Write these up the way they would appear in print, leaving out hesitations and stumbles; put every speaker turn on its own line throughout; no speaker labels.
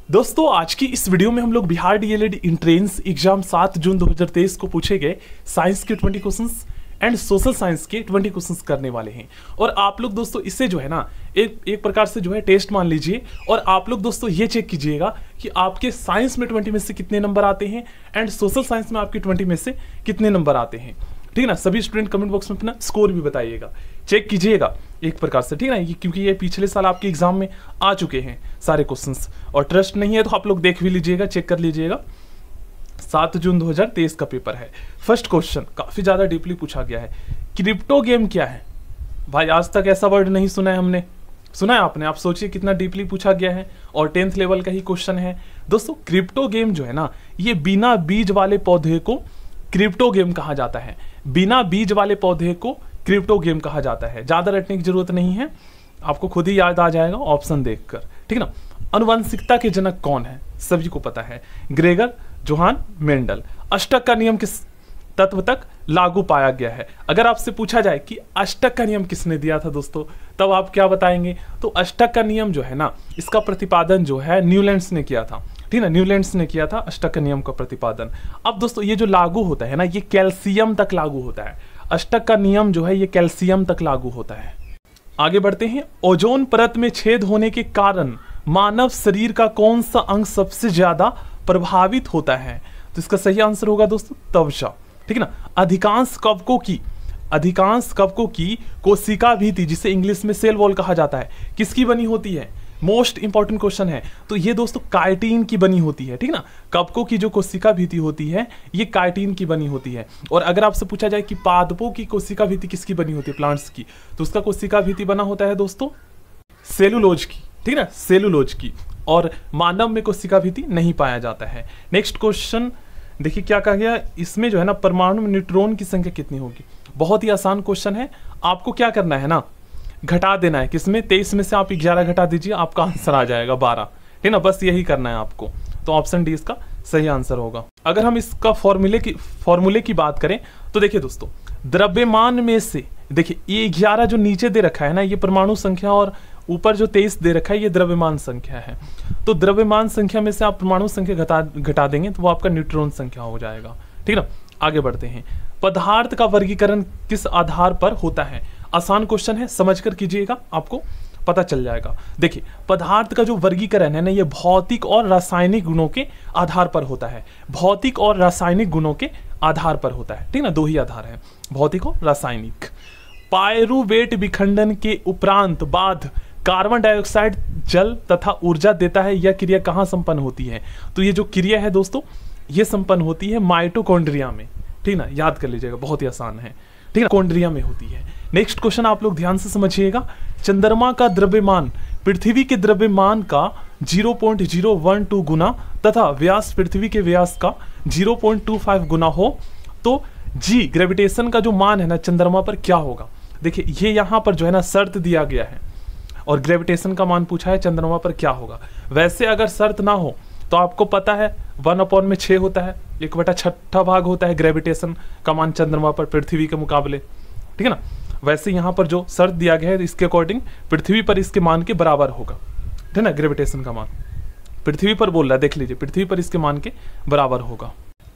दोस्तों आज की इस वीडियो में हम लोग बिहार डीएलएड एंट्रेंस एग्जाम 7 जून 2023 को पूछे गए साइंस के 20 क्वेश्चंस एंड सोशल साइंस के 20 क्वेश्चंस करने वाले हैं। और आप लोग दोस्तों इससे जो है ना एक प्रकार से जो है टेस्ट मान लीजिए और आप लोग दोस्तों ये चेक कीजिएगा कि आपके साइंस में 20 में से कितने नंबर आते हैं एंड सोशल साइंस में आपके 20 में से कितने नंबर आते हैं। ठीक है ना, सभी स्टूडेंट कमेंट बॉक्स में अपना स्कोर भी बताइएगा, चेक कीजिएगा एक प्रकार से। ठीक है ना, क्योंकि ये पिछले साल आपके एग्जाम में आ चुके हैं सारे क्वेश्चंस, और ट्रस्ट नहीं है तो आप लोग देख भी लीजिएगा, चेक कर लीजिएगा। 7 जून 2023 का पेपर है। फर्स्ट क्वेश्चन काफी ज्यादा डीपली पूछा गया है, क्रिप्टो गेम क्या है? भाई आज तक ऐसा वर्ड नहीं सुना है हमने, सुना है आपने? आप सोचिए कितना डीपली पूछा गया है और 10th लेवल का ही क्वेश्चन है। दोस्तों क्रिप्टो गेम जो है ना, ये बिना बीज वाले पौधे को क्रिप्टो गेम कहा जाता है। बिना बीज वाले पौधे को क्रिप्टो गेम कहा जाता है। ज्यादा रटने की जरूरत नहीं है, आपको खुद ही याद आ जाएगा ऑप्शन देखकर। ठीक है ना, आनुवंशिकता के जनक कौन है? सभी को पता है, ग्रेगर जोहान मेंडल। अष्टक का नियम किस तत्व तक लागू पाया गया है? अगर आपसे पूछा जाए कि अष्टक का नियम किसने दिया था दोस्तों, तब आप क्या बताएंगे? तो अष्टक का नियम जो है ना, इसका प्रतिपादन जो है न्यूलैंड्स ने किया था। ठीक है ना, न्यूलैंड्स ने किया था अष्टक का नियम का प्रतिपादन। अब दोस्तों ये जो लागू होता है ना, ये कैल्शियम तक लागू होता है। अष्टक का नियम जो है ये कैल्शियम तक लागू होता है। आगे बढ़ते हैं। ओजोन परत में छेद होने के कारण मानव शरीर का कौन सा अंग सबसे ज्यादा प्रभावित होता है? तो इसका सही आंसर होगा दोस्तों त्वचा। ठीक है ना, अधिकांश कवकों की कोशिका भित्ति, जिसे इंग्लिश में सेल वॉल कहा जाता है, किसकी बनी होती है? मोस्ट इंपॉर्टेंट क्वेश्चन है। तो ये दोस्तों काइटिन की बनी होती है। ठीक है ना, कवकों की जो कोशिका भित्ति होती है ये काइटिन की बनी होती है। और अगर आपसे पूछा जाए कि पादपों की कोशिका भित्ति किसकी बनी होती है, प्लांट्स की, तो उसका कोशिका भित्ति बना होता है दोस्तों सेलुलोज की। ठीक है ना, सेलुलोज की। और मानव में कोशिका भित्ति नहीं पाया जाता है। नेक्स्ट क्वेश्चन देखिए क्या कहा गया इसमें, जो है ना, परमाणु में न्यूट्रॉन की संख्या कितनी होगी? बहुत ही आसान क्वेश्चन है। आपको क्या करना है ना, घटा देना है। किसमें? 23 में से आप 11 घटा दीजिए, आपका आंसर आ जाएगा 12। ठीक ना, बस यही करना है आपको। तो ऑप्शन डी इसका सही आंसर होगा। अगर हम इसका फॉर्मूले की बात करें तो देखिए दोस्तों, द्रव्यमान में से देखिए ये 11 जो नीचे दे रखा है ना, ये परमाणु संख्या, और ऊपर जो 23 दे रखा है ये द्रव्यमान संख्या है। तो द्रव्यमान संख्या में से आप परमाणु संख्या घटा देंगे तो वो आपका न्यूट्रॉन संख्या हो जाएगा। ठीक है ना, आगे बढ़ते हैं। पदार्थ का वर्गीकरण किस आधार पर होता है? आसान क्वेश्चन है, समझकर कीजिएगा, आपको पता चल जाएगा। देखिए पदार्थ का जो वर्गीकरण है ना, ये भौतिक और रासायनिक गुणों के आधार पर होता है। भौतिक और रासायनिक गुणों के आधार पर होता है। ठीक ना, दो ही आधार है, भौतिक और रासायनिक। पायरुवेट विखंडन के उपरांत बाद कार्बन डाइऑक्साइड जल तथा ऊर्जा देता है। यह क्रिया कहाँ संपन्न होती है? तो ये जो क्रिया है दोस्तों, ये संपन्न होती है माइटोकॉन्ड्रिया में। ठीक ना, याद कर लीजिएगा, बहुत ही आसान है। ठीक है, कॉन्ड्रिया में होती है। नेक्स्ट क्वेश्चन आप लोग ध्यान से समझिएगा। चंद्रमा का द्रव्यमान पृथ्वी के द्रव्यमान का 0.012 गुना तथा व्यास पृथ्वी के व्यास का 0.25 गुना हो तो जी ग्रेविटेशन का जो मान है ना चंद्रमा पर क्या होगा? देखिए ये यहाँ पर जो है ना शर्त दिया गया है और ग्रेविटेशन का मान पूछा है, चंद्रमा पर क्या होगा। वैसे अगर शर्त ना हो तो आपको पता है 1/6 होता है, 1/6 भाग होता है ग्रेविटेशन का मान चंद्रमा पर पृथ्वी के मुकाबले। ठीक है ना, वैसे यहाँ पर जो शर्त दिया गया है इसके अकॉर्डिंग पृथ्वी पर इसके मान के बराबर होगा। ठीक है ना, ग्रेविटेशन का मान पृथ्वी पर बोल रहा है, देख लीजिए पृथ्वी पर इसके मान के बराबर होगा।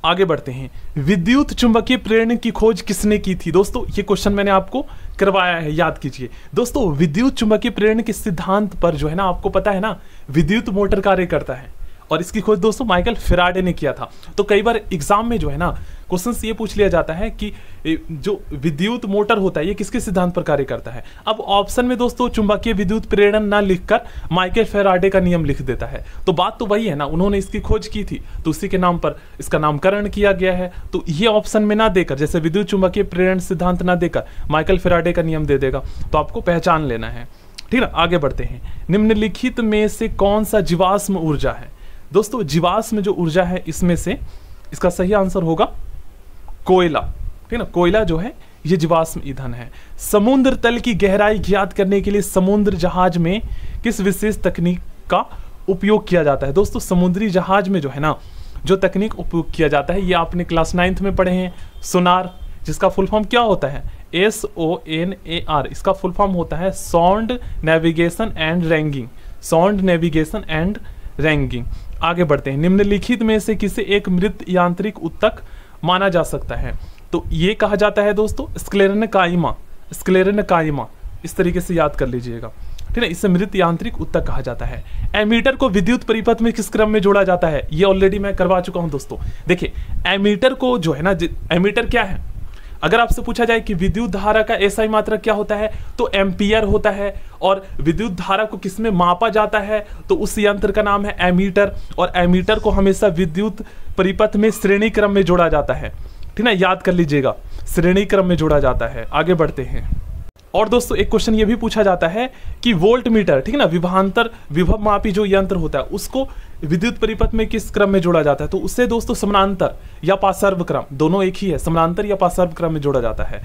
आगे बढ़ते हैं। विद्युत चुंबकीय प्रेरण की खोज किसने की थी? दोस्तों ये क्वेश्चन मैंने आपको करवाया है, याद कीजिए। दोस्तों विद्युत चुंबकीय प्रेरण के सिद्धांत पर जो है ना, आपको पता है ना, विद्युत मोटर कार्य करता है और इसकी खोज दोस्तों माइकल फैराडे ने किया था। तो कई बार एग्जाम में जो है ना क्वेश्चंस ये पूछ लिया जाता है कि जो विद्युत मोटर होता है ये किसके सिद्धांत पर कार्य करता है। अब ऑप्शन में दोस्तों चुंबकीय विद्युत प्रेरण ना लिखकर माइकल फैराडे का नियम लिख देता है। तो बात तो वही है ना, उन्होंने इसकी खोज की थी तो उसी के नाम पर इसका नामकरण किया गया है। तो ये ऑप्शन में ना देकर, जैसे विद्युत चुंबकीय प्रेरण सिद्धांत ना देकर माइकल फैराडे का नियम दे देगा, तो आपको पहचान लेना है। ठीक है, आगे बढ़ते हैं। निम्नलिखित में से कौन सा जीवाश्म ऊर्जा है? दोस्तों जीवाश्म जो ऊर्जा है इसमें से इसका सही आंसर होगा कोयला। ठीक है ना, कोयला जो है ये जीवाश्म ईंधन है। समुद्र तल की गहराई ज्ञात करने के लिए समुद्र जहाज में किस विशेष तकनीक का उपयोग किया जाता है? दोस्तों समुद्री जहाज में जो है ना, जो तकनीक उपयोग किया जाता है ये आपने क्लास 9th में पढ़े हैं, सोनार, जिसका फुल फॉर्म क्या होता है? SONAR। इसका फुल फॉर्म होता है sound navigation and ragging. Sound navigation and ranking. आगे बढ़ते हैं, निम्नलिखित में से किसे एक मृत यांत्रिक ऊतक माना जा सकता है? तो ये कहा जाता है दोस्तों स्क्लेरेनकाइमा, स्क्लेरेनकाइमा, इस तरीके से याद कर लीजिएगा, ठीक है। इसे मृत यांत्रिक ऊतक कहा जाता है। एमीटर को विद्युत परिपथ में किस क्रम में जोड़ा जाता है? ये ऑलरेडी मैं करवा चुका हूं दोस्तों। देखिए एमीटर को जो है ना, एमीटर क्या है, अगर आपसे पूछा जाए कि विद्युत धारा का एसआई मात्रक क्या होता है, तो एम्पियर होता है। और विद्युत धारा को किसमें मापा जाता है, तो उस यंत्र का नाम है एमीटर। और एमीटर को हमेशा विद्युत परिपथ में श्रेणी क्रम में जोड़ा जाता है, ठीक है, याद कर लीजिएगा, श्रेणी क्रम में जोड़ा जाता है। आगे बढ़ते हैं। और दोस्तों एक क्वेश्चन ये भी पूछा जाता है कि वोल्ट मीटर, ठीक है ना, विभवांतर विभव मापी जो यंत्र होता है उसको विद्युत परिपथ में किस क्रम में जोड़ा जाता है? तो उससे दोस्तों समानांतर या पार्श्व क्रम, दोनों एक ही है, समानांतर या पार्श्व क्रम में जोड़ा जाता है।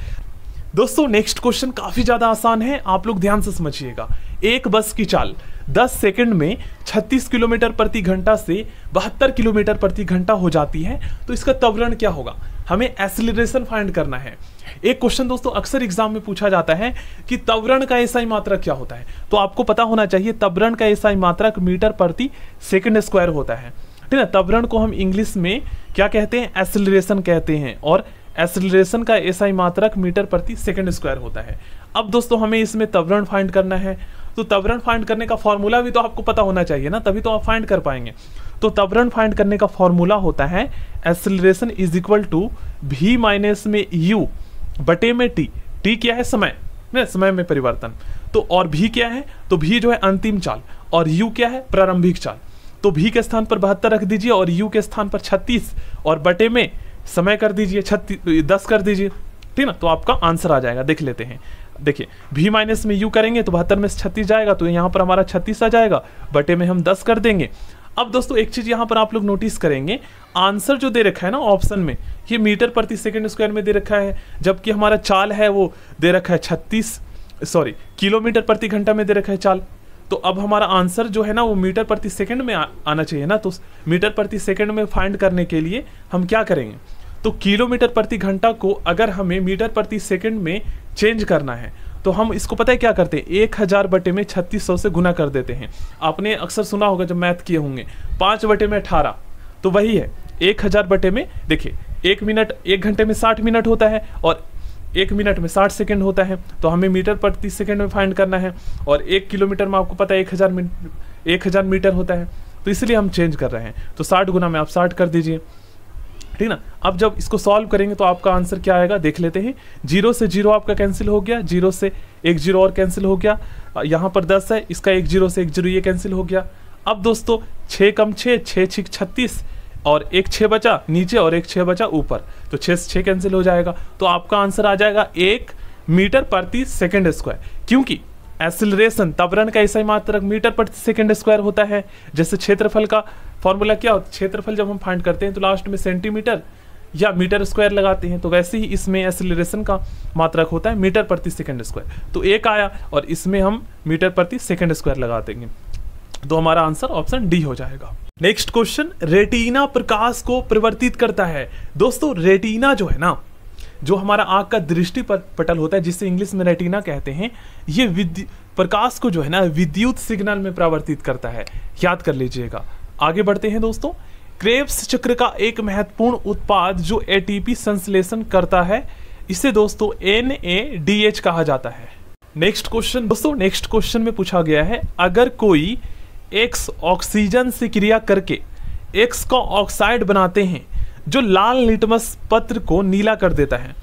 दोस्तों नेक्स्ट क्वेश्चन काफी ज्यादा आसान है, आप लोग ध्यान से समझिएगा। एक बस की चाल 10 सेकंड में 36 किलोमीटर प्रति घंटा से 72 किलोमीटर प्रति घंटा हो जाती है, तो इसका त्वरण क्या होगा? हमें एक्सीलरेशन फाइंड करना है। एक क्वेश्चन दोस्तों अक्सर एग्जाम में पूछा जाता है कि त्वरण का एसआई मात्रक क्या होता है, तो आपको पता होना चाहिए त्वरण का एसआई मात्रक मीटर प्रति सेकंड स्क्वायर होता है, ठीक है। त्वरण को हम इंग्लिश में क्या कहते हैं? एक्सीलरेशन कहते हैं। और एक्सीलरेशन का एसआई मात्रक मीटर प्रति सेकंड स्क्वायर होता है। अब दोस्तों हमें इसमें त्वरण फाइंड करना है, तो त्वरण फाइंड करने का फॉर्मूला भी तो आपको पता होना चाहिए ना, तभी तो आप फाइंड कर पाएंगे। तो त्वरण फाइंड करने का फॉर्मूला होता है acceleration is equal to v minus में u बटे में t। t क्या है? समय, समय में परिवर्तन। तो और v क्या है? तो v जो है अंतिम चाल, और u क्या है? प्रारंभिक चाल। तो v के स्थान पर 72 रख दीजिए और u के स्थान पर 36 और बटे में समय कर दीजिए 10 कर दीजिए, ठीक ना, तो आपका आंसर आ जाएगा। देख लेते हैं, देखिए v माइनस में u करेंगे तो 72 में से 36 जाएगा, तो यहाँ पर हमारा 36 आ जाएगा, बटे में हम 10 कर देंगे। अब दोस्तों एक चीज यहाँ पर आप लोग नोटिस करेंगे, आंसर जो दे रखा है ना ऑप्शन में, ये मीटर प्रति सेकंड स्क्वायर में दे रखा है, जबकि हमारा चाल है वो दे रखा है किलोमीटर प्रति घंटा में दे रखा है चाल। तो अब हमारा आंसर जो है ना वो मीटर प्रति सेकंड में आना चाहिए ना। तो मीटर प्रति सेकंड में फाइंड करने के लिए हम क्या करेंगे, तो किलोमीटर प्रति घंटा को अगर हमें मीटर प्रति सेकंड में चेंज करना है तो हम इसको पता है क्या करते हैं, 1000 बटे में 3600 से गुना कर देते हैं। आपने अक्सर सुना होगा जब मैथ किए होंगे, 5 बटे में 18, तो वही है 1000 बटे में, देखिए 1 घंटे में 60 मिनट होता है और 1 मिनट में 60 सेकंड होता है, तो हमें मीटर प्रति सेकंड में फाइंड करना है। और 1 किलोमीटर में आपको पता है 1000 मीटर होता है, तो इसलिए हम चेंज कर रहे हैं। तो 60 गुना में आप 60 कर दीजिए, ठीक ना। अब जब इसको सॉल्व करेंगे तो आपका आंसर क्या आएगा, देख लेते हैं। 0 से 0 आपका कैंसिल हो गया, 0 से 1 0 और कैंसिल हो गया, यहाँ पर 10 है, इसका 1 0 से 1 0 ये कैंसिल हो गया। अब दोस्तों 6 कम 6, 6 6 36 और 1 6 बचा नीचे और 1 6 बचा ऊपर, तो 6 से 6 कैंसिल हो जाएगा। तो आपका आंसर आ जाएगा 1 मीटर प्रति सेकंड स्क्वायर, क्योंकि एक्सीलरेशन त्वरण का एसआई मात्रक मीटर प्रति सेकंड स्क्वायर होता है। जैसे क्षेत्रफल का फॉर्मूला क्या होता है, क्षेत्रफल जब हम फाइंड करते हैं तो लास्ट में सेंटीमीटर या मीटर स्क्वायर लगाते हैं, तो वैसे ही इसमें एक्सीलरेशन का मात्रक होता है मीटर प्रति सेकंड स्क्वायर। तो 1 आया और इसमें हम मीटर प्रति सेकंड स्क्वायर लगा देंगे, तो हमारा आंसर ऑप्शन डी हो जाएगा। नेक्स्ट क्वेश्चन, रेटिना प्रकाश को परिवर्तित करता है। दोस्तों रेटिना जो है ना, जो हमारा आंख का दृष्टि पटल होता है जिसे इंग्लिश में रेटिना कहते हैं, ये प्रकाश को जो है ना विद्युत सिग्नल में परिवर्तित करता है, याद कर लीजिएगा। आगे बढ़ते हैं दोस्तों, क्रेब्स चक्र का एक महत्वपूर्ण उत्पाद जो एटीपी संश्लेषण करता है, इसे दोस्तों NADH कहा जाता है। नेक्स्ट क्वेश्चन दोस्तों, नेक्स्ट क्वेश्चन में पूछा गया है, अगर कोई X ऑक्सीजन से क्रिया करके X का ऑक्साइड बनाते हैं जो लाल लिटमस पत्र को नीला कर देता है,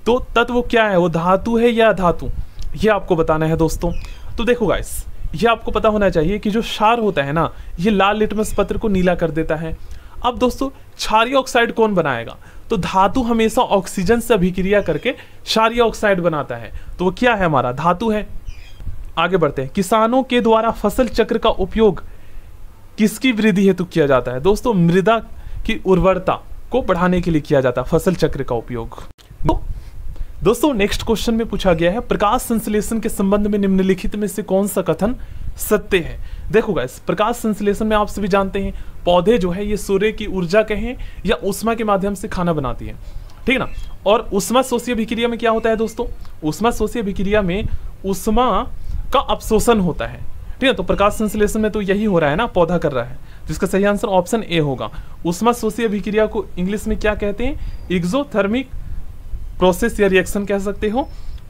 तो तत्व क्या है, वो धातु है या धातु, ये आपको बताना है दोस्तों। तो देखो गाइस, ये आपको पता होना चाहिए कि जो क्षार होता है ना, ये लाल लिटमस पत्र को नीला कर देता है। अब दोस्तों क्षारीय ऑक्साइड कौन बनाएगा, तो धातु हमेशा ऑक्सीजन से अभिक्रिया करके क्षारीय ऑक्साइड बनाता है, तो वो क्या है, हमारा धातु है। आगे बढ़ते हैं, किसानों के द्वारा फसल चक्र का उपयोग किसकी वृद्धि हेतु किया जाता है? दोस्तों मृदा की उर्वरता को बढ़ाने के लिए किया जाता है फसल चक्र का उपयोग। दोस्तों नेक्स्ट क्वेश्चन में पूछा गया है, प्रकाश संश्लेषण के संबंध में निम्नलिखित में से कौन सा कथन सत्य है? देखो गाइस, प्रकाश संश्लेषण में आप सभी जानते हैं पौधे जो है ये सूर्य की ऊर्जा कहें या ऊष्मा के माध्यम से खाना बनाती है, ठीक है ना। और ऊष्मा शोषी अभिक्रिया में क्या होता है दोस्तों, ऊष्मा शोषी अभिक्रिया में ऊष्मा का अपशोषण होता है, ठीक है। तो प्रकाश संश्लेषण में तो यही हो रहा है ना, पौधा कर रहा है, जिसका सही आंसर ऑप्शन ए होगा। ऊष्माशोषी अभिक्रिया को इंग्लिश में क्या कहते हैं? एक्सोथर्मिक प्रोसेस या रिएक्शन कह सकते हो।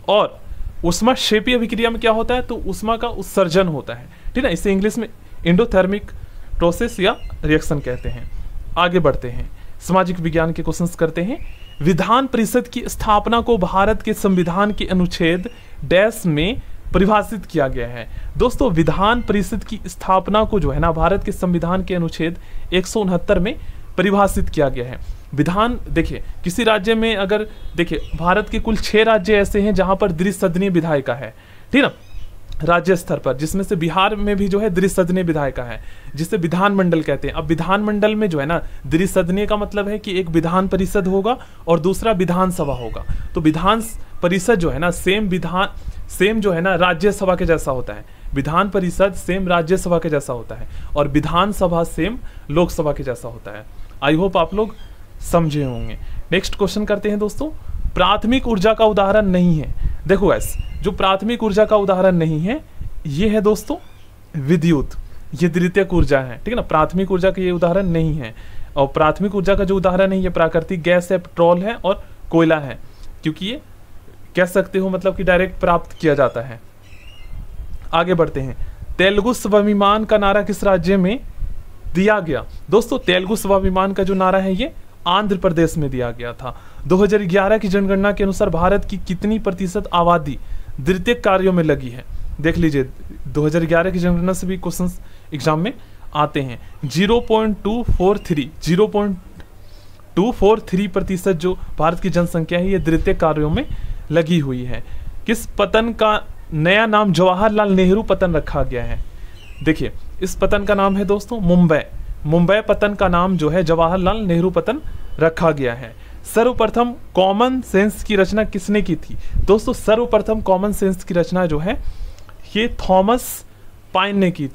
और ऊष्माक्षेपी अभिक्रिया में क्या होता है? तो ऊष्मा का उत्सर्जन होता है, ठीक है। इसे इंग्लिश में एंडोथर्मिक प्रोसेस या रिएक्शन कहते हैं। आगे बढ़ते हैं, सामाजिक विज्ञान के क्वेश्चंस करते हैं। विधान परिषद की स्थापना को भारत के संविधान के अनुच्छेद डैश में परिभाषित किया गया है। दोस्तों विधान परिषद की स्थापना को जो है ना भारत के संविधान के अनुच्छेद 169 में परिभाषित किया गया है। विधान देखिए किसी राज्य में अगर देखिए भारत के कुल 6 राज्य ऐसे हैं जहां पर द्विसदनीय विधायिका है, ठीक ना, राज्य स्तर पर, जिसमें से बिहार में भी जो है द्विसदनीय विधायिका है, जिसे विधानमंडल कहते हैं। अब विधानमंडल में जो है ना द्विसदनीय का मतलब है कि एक विधान परिषद होगा और दूसरा विधानसभा होगा। तो विधान परिषद जो है ना सेम जो है ना राज्यसभा के जैसा होता है। विधान परिषद सेम राज्यसभा के जैसा होता है और विधानसभा सेम लोकसभा के जैसा होता है। आई होप आप लोग समझे होंगे। नेक्स्ट क्वेश्चन करते हैं दोस्तों। प्राथमिक ऊर्जा का उदाहरण नहीं है। देखो गैस, जो प्राथमिक ऊर्जा का उदाहरण नहीं है ये है दोस्तों विद्युत, ये द्वितीयक ऊर्जा है, ठीक है ना। प्राथमिक ऊर्जा का ये उदाहरण नहीं है। और प्राथमिक ऊर्जा का जो उदाहरण है ये प्राकृतिक गैस है, पेट्रोल है और कोयला है, क्योंकि ये कह सकते हो मतलब कि डायरेक्ट प्राप्त किया जाता है। आगे बढ़ते हैं। तेलुगु स्वाभिमान का नारा किस राज्य में दिया गया? दोस्तों तेलुगु स्वाभिमान का जो नारा है ये आंध्र प्रदेश में दिया गया था। 2011 की जनगणना के अनुसार भारत की कितनी प्रतिशत आबादी द्वितीयक कार्यों में लगी है? देख लीजिए 2011 की जनगणना से भी क्वेश्चन एग्जाम में आते हैं। 0.243% जो भारत की जनसंख्या है ये द्वितीयक कार्यों में लगी हुई है। किस पतन का नया नाम जवाहरलाल नेहरू पतन रखा गया है? देखिए इस पतन का नाम है दोस्तों मुंबई पतन का नाम जो है जवाहरलाल नेहरू पतन रखा गया है। सर्वप्रथम कॉमन सेंस की रचना किसने की थी? दोस्तों सर्वप्रथम कॉमन सेंस की रचना जो है ये थॉमस पाइन ने की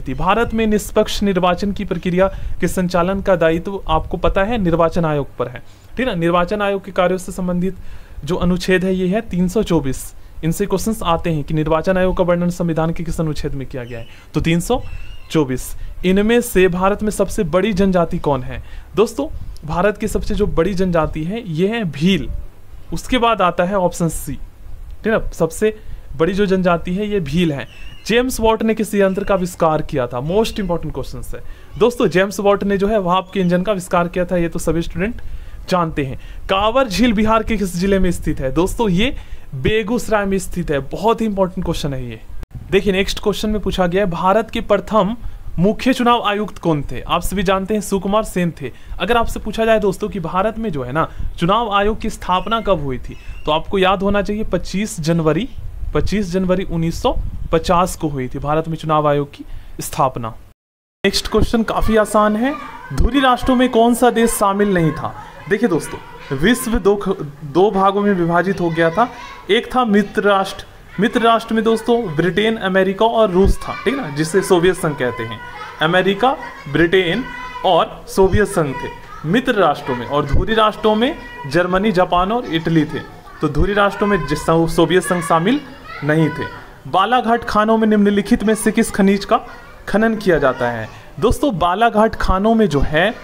थी। भारत में निष्पक्ष निर्वाचन की प्रक्रिया के संचालन का दायित्व आपको पता है निर्वाचन आयोग पर है, ठीक है। निर्वाचन आयोग के कार्यों से संबंधित जो अनुच्छेद है ये है 324। इनसे क्वेश्चंस आते हैं कि निर्वाचन आयोग का वर्णन संविधान के किस अनुच्छेद में किया गया है? तो 324। इनमें से भारत में सबसे बड़ी जनजाति कौन है? दोस्तों भारत की सबसे जो बड़ी जनजाति है ये है भील, उसके बाद आता है ऑप्शन सी, ठीक है। सबसे बड़ी जो जनजाति है ये भील है। जेम्स वॉट ने किस यंत्र का आविष्कार किया था? मोस्ट इंपॉर्टेंट क्वेश्चन है दोस्तों। जेम्स वॉट ने जो है भाप के इंजन का आविष्कार किया था, ये तो सभी स्टूडेंट जानते हैं। कांवर झील बिहार के किस जिले में स्थित है? दोस्तों ये बेगूसराय में स्थित है। बहुत ही इंपॉर्टेंट क्वेश्चन है ये। देखिए नेक्स्ट क्वेश्चन में पूछा गया है भारत के प्रथम मुख्य चुनाव आयुक्त कौन थे? आप सभी जानते हैं सुकुमार सेन थे। अगर आपसे पूछा जाए दोस्तों कि भारत में जो है ना चुनाव आयोग की स्थापना कब हुई थी, तो आपको याद होना चाहिए 25 जनवरी 1950 को हुई थी भारत में चुनाव आयोग की स्थापना। नेक्स्ट क्वेश्चन काफी आसान है। धुरी राष्ट्रों में कौन सा देश शामिल नहीं था? देखिए दोस्तों विश्व दो भागों में विभाजित हो गया था। एक था मित्र राष्ट्र में दोस्तों ब्रिटेन, अमेरिका और रूस था, ठीक ना, जिसे सोवियत संघ कहते हैं। अमेरिका, ब्रिटेन और सोवियत संघ थे मित्र राष्ट्रों में, और धुरी राष्ट्रों में जर्मनी, जापान और इटली थे। तो धुरी राष्ट्रों में सोवियत संघ शामिल नहीं थे। बालाघाट खानों में निम्नलिखित में से किस खनिज का खनन किया जाता है? दोस्तों बालाघाट खानों में जो है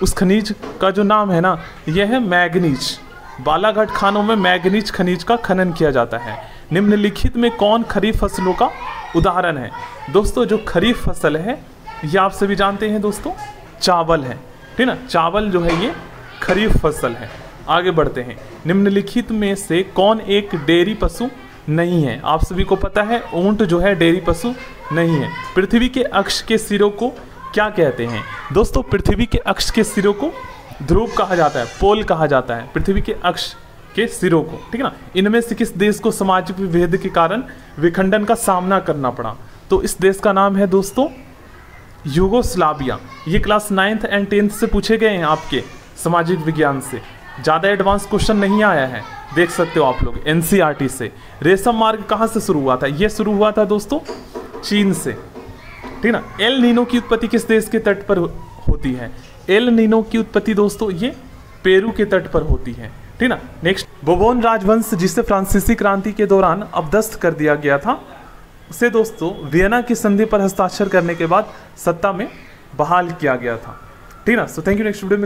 उस खनिज का जो नाम है ना यह है मैग्नीज। बालाघाट खानों में मैग्नीज खनिज का खनन किया जाता है। निम्नलिखित में कौन खरीफ फसलों का उदाहरण है? दोस्तों जो खरीफ फसल है ये आप सभी जानते हैं दोस्तों चावल है, ठीक ना। चावल जो है ये खरीफ फसल है। आगे बढ़ते हैं। निम्नलिखित में से कौन एक डेयरी पशु नहीं है? आप सभी को पता है ऊंट जो है डेयरी पशु नहीं है। पृथ्वी के अक्ष के सिरों को क्या कहते हैं? दोस्तों पृथ्वी के अक्ष के सिरों को ध्रुव कहा जाता है, पोल कहा जाता है पृथ्वी के अक्ष के सिरों को, ठीक है ना। इनमें से किस देश को सामाजिक विभेद के कारण विखंडन का सामना करना पड़ा? तो इस देश का नाम है दोस्तों यूगोस्लाविया। ये क्लास 9th एंड 10th से पूछे गए हैं आपके सामाजिक विज्ञान से, ज़्यादा एडवांस क्वेश्चन नहीं आया है, देख सकते हो आप लोग NCERT से। रेशम मार्ग कहाँ से शुरू हुआ था? ये शुरू हुआ था दोस्तों चीन से, ठीक ना। एल नीनो की उत्पत्ति किस देश के तट पर होती है? एल नीनो की उत्पत्ति दोस्तों ये पेरू के तट पर होती है, ठीक ना। नेक्स्ट, बोबोन राजवंश जिसे फ्रांसीसी क्रांति के दौरान अपदस्थ कर दिया गया था उसे दोस्तों वियना की संधि पर हस्ताक्षर करने के बाद सत्ता में बहाल किया गया था। ठीक ना। So thank you. Next video में